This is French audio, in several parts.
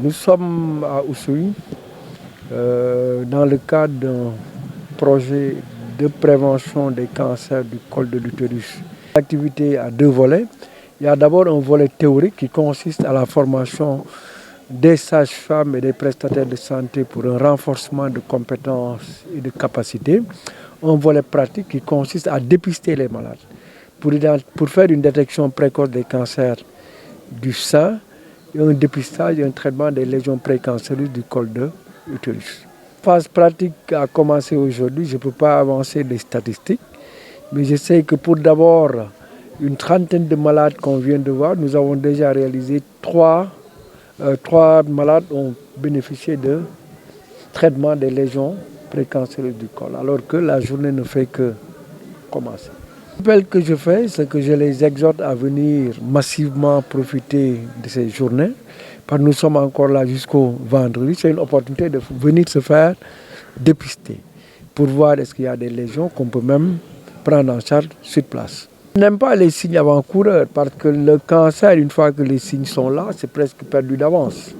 Nous sommes à Oussouye dans le cadre d'un projet de prévention des cancers du col de l'utérus. L'activité a deux volets. Il y a d'abord un volet théorique qui consiste à la formation des sages-femmes et des prestataires de santé pour un renforcement de compétences et de capacités. Un volet pratique qui consiste à dépister les malades pour faire une détection précoce des cancers du sein, et un dépistage et un traitement des lésions précancéreuses du col de l'utérus. La phase pratique a commencé aujourd'hui. Je ne peux pas avancer des statistiques, mais je sais que pour d'abord une trentaine de malades qu'on vient de voir, nous avons déjà réalisé trois malades ont bénéficié de traitement des lésions précancéreuses du col, alors que la journée ne fait que commencer. L'appel que je fais, c'est que je les exhorte à venir massivement profiter de ces journées, parce que nous sommes encore là jusqu'au vendredi. C'est une opportunité de venir se faire dépister pour voir est-ce qu'il y a des lésions qu'on peut même prendre en charge sur place. Je n'aime pas les signes avant-coureurs parce que le cancer, une fois que les signes sont là, c'est presque perdu d'avance.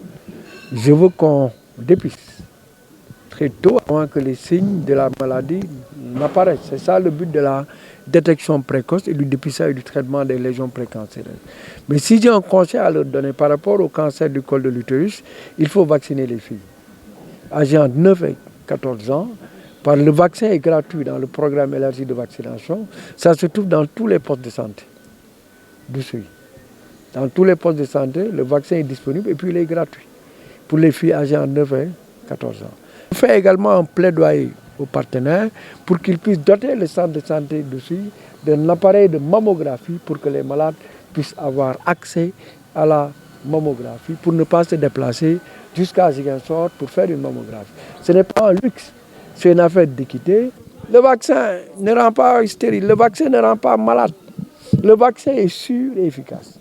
Je veux qu'on dépiste très tôt avant que les signes de la maladie n'apparaissent. C'est ça le but de la détection précoce et du dépistage et du traitement des lésions précancéreuses. Mais si j'ai un conseil à leur donner par rapport au cancer du col de l'utérus, il faut vacciner les filles âgées entre 9 et 14 ans. Le vaccin est gratuit dans le programme élargi de vaccination. Ça se trouve dans tous les postes de santé d'Oussouye. Dans tous les postes de santé, le vaccin est disponible et puis il est gratuit pour les filles âgées entre 9 et 14 ans. On fait également un plaidoyer aux partenaires pour qu'ils puissent doter le centre de santé d'Oussouye d'un appareil de mammographie pour que les malades puissent avoir accès à la mammographie pour ne pas se déplacer jusqu'à Ziguinchor pour faire une mammographie. Ce n'est pas un luxe, c'est une affaire d'équité. Le vaccin ne rend pas stérile, le vaccin ne rend pas malade. Le vaccin est sûr et efficace.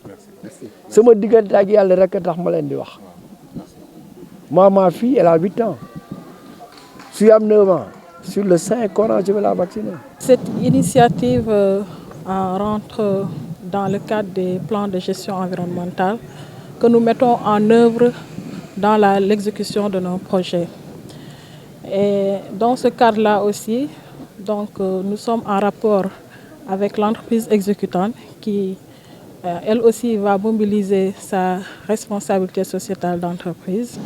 Moi, ma fille, elle a 8 ans. Si elle a 9 ans, sur le Saint-Coran, je vais la vacciner. Cette initiative rentre dans le cadre des plans de gestion environnementale que nous mettons en œuvre dans l'exécution de nos projets. Et dans ce cadre-là aussi, nous sommes en rapport avec l'entreprise exécutante qui, elle aussi, va mobiliser sa responsabilité sociétale d'entreprise.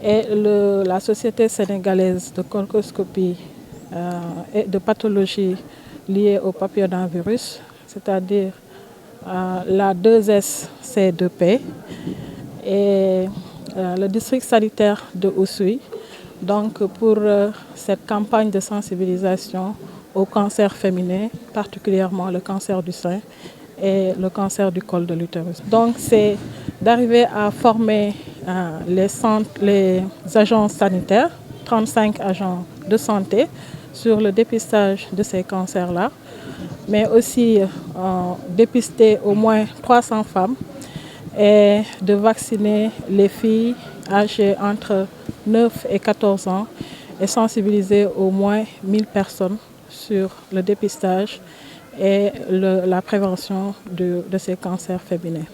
Et la Société sénégalaise de colposcopie et de pathologie liées au papillomavirus, c'est-à-dire la 2SC2P et le district sanitaire de Oussouye, pour cette campagne de sensibilisation au cancer féminin, particulièrement le cancer du sein et le cancer du col de l'utérus. Donc c'est d'arriver à former les agents sanitaires, 35 agents de santé, sur le dépistage de ces cancers-là, mais aussi dépister au moins 300 femmes et de vacciner les filles âgées entre 9 et 14 ans et sensibiliser au moins 1000 personnes sur le dépistage et la prévention de ces cancers féminins.